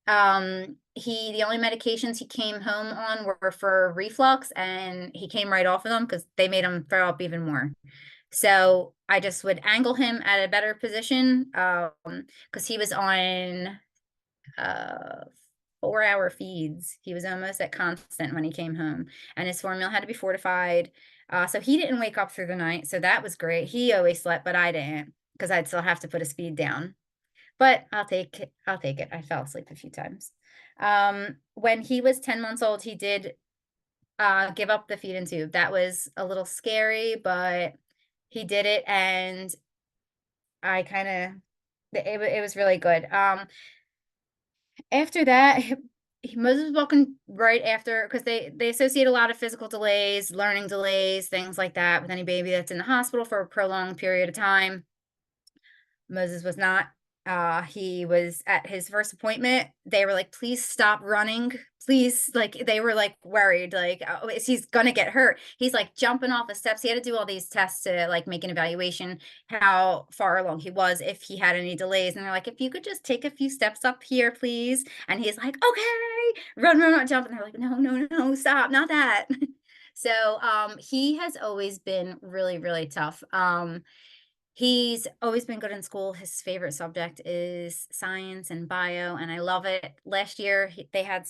The only medications he came home on were for reflux, and he came right off of them because they made him throw up even more. So I just would angle him at a better position, because he was on 4-hour feeds. He was almost at constant when he came home, and his formula had to be fortified. So he didn't wake up through the night. So that was great. He always slept, but I didn't, because I'd still have to put his feed down. But I'll take it. I fell asleep a few times. When he was 10 months old, he did give up the feed-in tube. That was a little scary, but he did it, and I kind of, it was really good. After that, Moses was walking right after, because they associate a lot of physical delays, learning delays, things like that with any baby that's in the hospital for a prolonged period of time. Moses was not He was at his first appointment. They were like, please stop running. Please, like, they were like worried, like, oh, he's gonna get hurt. He's like jumping off the steps. He had to do all these tests to like make an evaluation how far along he was, if he had any delays. And they're like, if you could just take a few steps up here, please. And he's like, okay, run, jump. And they're like, no, stop, not that. So he has always been really, really tough. He's always been good in school. His favorite subject is science and bio, and I love it. Last year, they had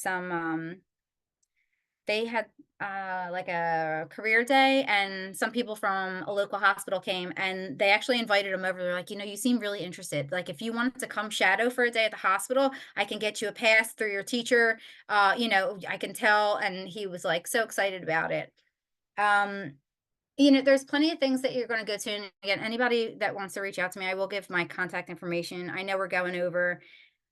like a career day, and some people from a local hospital came, and they actually invited him over. They're like, you seem really interested. Like, if you wanted to come shadow for a day at the hospital, I can get you a pass through your teacher. I can tell. And he was like so excited about it. There's plenty of things that you're going to go to. And again, anybody that wants to reach out to me, I will give my contact information. I know we're going over,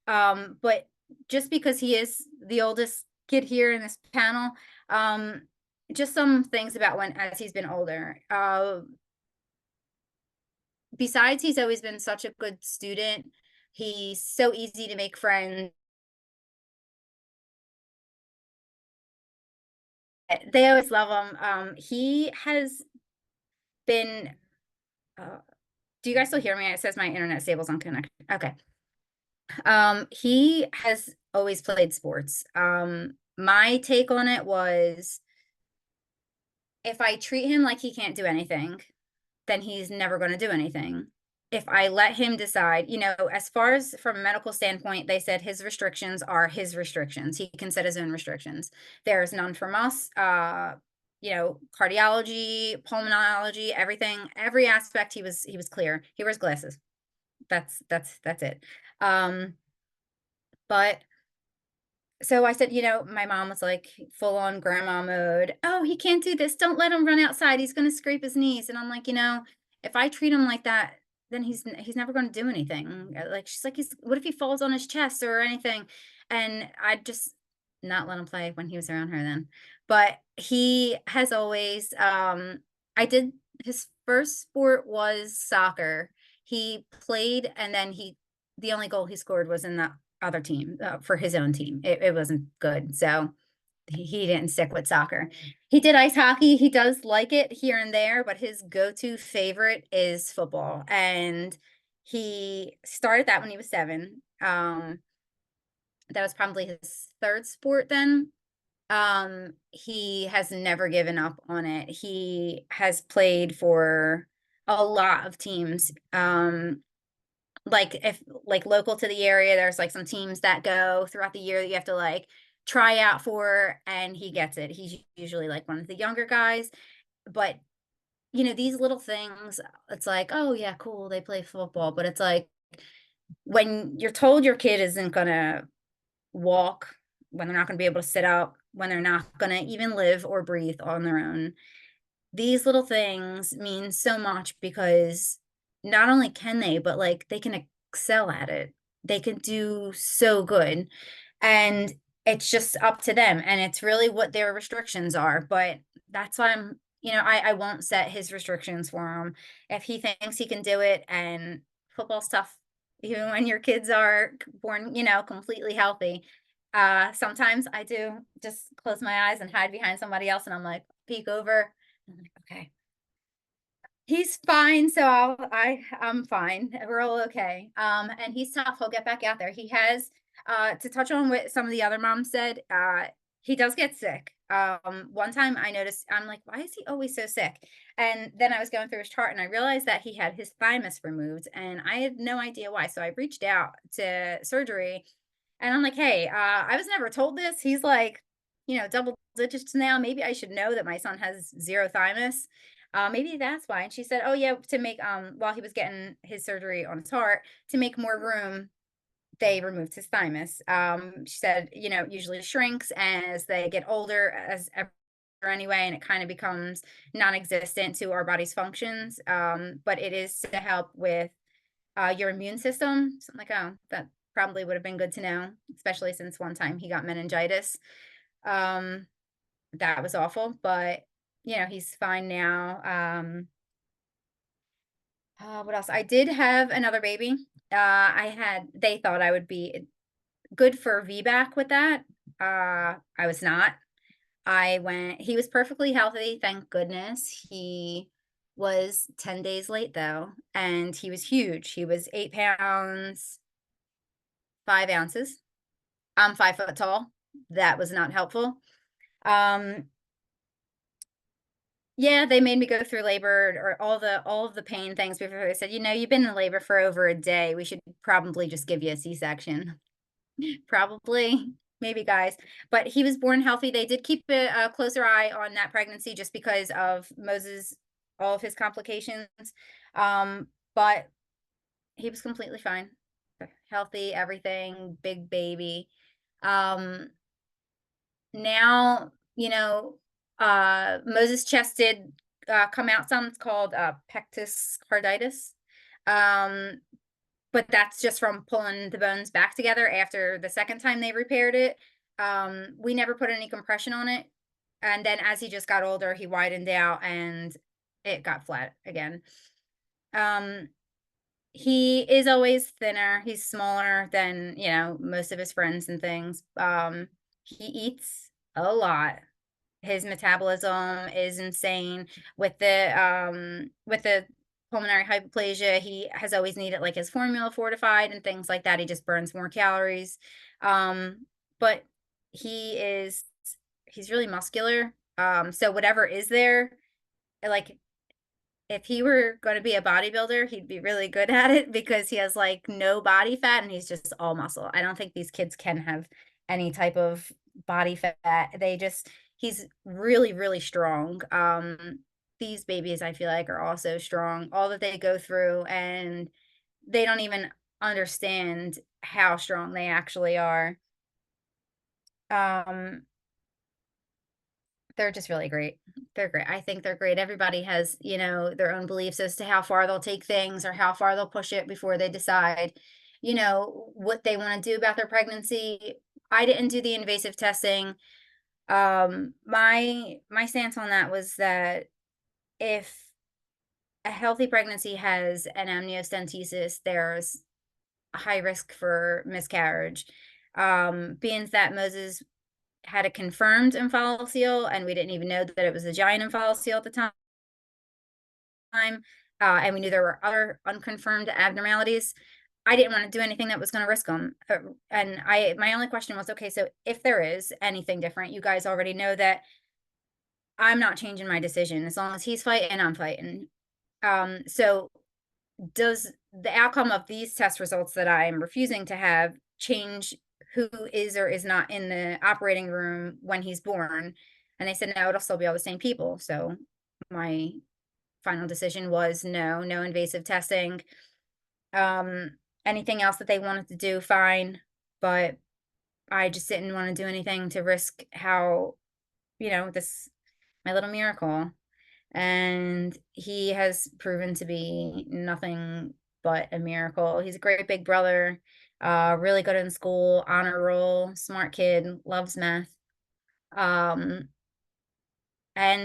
but just because he is the oldest kid here in this panel, just some things about as he's been older. Besides, he's always been such a good student. He's so easy to make friends. They always love him. He has been, do you guys still hear me? It says my internet stable's unconnected. Okay. He has always played sports. My take on it was, if I treat him like he can't do anything, then he's never going to do anything. If I let him decide, as far as from a medical standpoint, they said his restrictions are his restrictions. He can set his own restrictions. There's none from us. Cardiology, pulmonology, everything, every aspect, he was clear. He wears glasses. That's it. But so I said, my mom was like full on grandma mode. Oh, he can't do this. Don't let him run outside. He's going to scrape his knees. And I'm like, if I treat him like that, then he's never going to do anything. Like, she's like, what if he falls on his chest or anything? And I just not let him play when he was around her then. But he has always, his first sport was soccer. He played, and then the only goal he scored was in the other team, for his own team. It wasn't good. So he didn't stick with soccer. He did ice hockey. He does like it here and there, but his go-to favorite is football. And he started that when he was 7. That was probably his third sport then. He has never given up on it. He has played for a lot of teams. Like local to the area, there's like some teams that go throughout the year that you have to like try out for, and he gets it. He's usually like one of the younger guys. But these little things, it's like, oh yeah, cool, they play football. But it's like, when you're told your kid isn't gonna walk, when they're not gonna be able to sit up, when they're not gonna even live or breathe on their own, these little things mean so much, because not only can they, but like they can excel at it. They can do so good. And it's just up to them. And it's really what their restrictions are. But that's why I won't set his restrictions for him. If he thinks he can do it, and football's tough, even when your kids are born, completely healthy. Sometimes I do just close my eyes and hide behind somebody else, and I'm like, peek over. I'm like, okay, he's fine. So I'm fine. We're all okay. And he's tough. He'll get back out there. He has, to touch on what some of the other moms said, he does get sick. One time I noticed, I'm like, why is he always so sick? And then I was going through his chart, and I realized that he had his thymus removed, and I had no idea why. So I reached out to surgery, and I'm like, hey, I was never told this. He's like, double digits now. Maybe I should know that my son has 0 thymus. Maybe that's why. And she said, oh yeah, to make, while he was getting his surgery on his heart, to make more room, they removed his thymus. She said, usually shrinks as they get older, anyway, and it kind of becomes non-existent to our body's functions. But it is to help with your immune system. So I'm like, oh, that probably would have been good to know, especially since one time he got meningitis. That was awful, but he's fine now. What else? I did have another baby. they thought I would be good for VBAC with that. I was not. He was perfectly healthy, thank goodness. He was 10 days late though, and he was huge. He was 8 pounds, 5 ounces. I'm 5 foot tall. That was not helpful. Yeah, they made me go through labor or all of the pain things before they said, you've been in labor for over a day. We should probably just give you a C-section. Probably, maybe guys, but he was born healthy. They did keep a closer eye on that pregnancy just because of Moses, all of his complications. But he was completely fine, healthy, everything, big baby. Now, Moses' chest did come out some. It's called pectus carditis. But that's just from pulling the bones back together after the second time they repaired it. We never put any compression on it. And then as he just got older, he widened out and it got flat again. He is always thinner. He's smaller than, most of his friends and things. He eats a lot. His metabolism is insane. With the pulmonary hyperplasia, he has always needed like his formula fortified and things like that. He just burns more calories. But he's really muscular. So whatever is there, like if he were going to be a bodybuilder, he'd be really good at it because he has like no body fat and he's just all muscle. I don't think these kids can have any type of body fat. He's really, really strong. These babies, I feel like, are also strong. All that they go through, and they don't even understand how strong they actually are. They're just really great. They're great. I think they're great. Everybody has, their own beliefs as to how far they'll take things or how far they'll push it before they decide, what they want to do about their pregnancy. I didn't do the invasive testing. My stance on that was that if a healthy pregnancy has an amniocentesis, there's a high risk for miscarriage. Being that Moses had a confirmed omphalocele and we didn't even know that it was a giant omphalocele at the time. And we knew there were other unconfirmed abnormalities. I didn't want to do anything that was going to risk them. And my only question was, okay, so if there is anything different, you guys already know that I'm not changing my decision as long as he's fighting, I'm fighting. So does the outcome of these test results that I'm refusing to have change who is or is not in the operating room when he's born? And they said, no, it'll still be all the same people. So my final decision was no invasive testing. Anything else that they wanted to do, fine. But I just didn't want to do anything to risk how, my little miracle. And he has proven to be nothing but a miracle. He's a great big brother, really good in school, honor roll, smart kid, loves math, and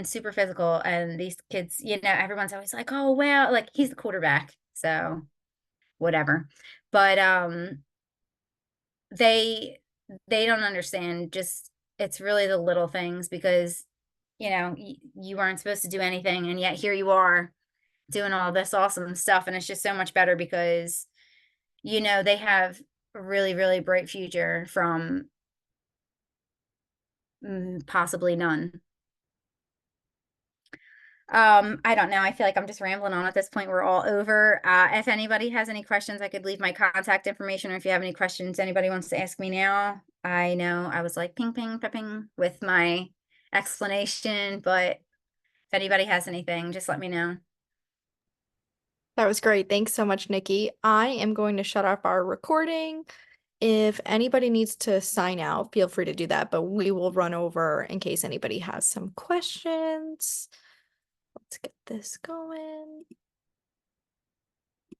super physical. And these kids, everyone's always like, oh, well, like he's the quarterback. So whatever. But they don't understand, just it's really the little things because you weren't supposed to do anything and yet here you are doing all this awesome stuff, and it's just so much better because they have a really, really bright future from possibly none. I don't know. I feel like I'm just rambling on at this point. We're all over. If anybody has any questions, I could leave my contact information, or if you have any questions anybody wants to ask me now. I know I was like ping, ping, ping with my explanation, but if anybody has anything, just let me know. That was great. Thanks so much, Nikki. I am going to shut off our recording. If anybody needs to sign out, feel free to do that, but we will run over in case anybody has some questions. Let's get this going.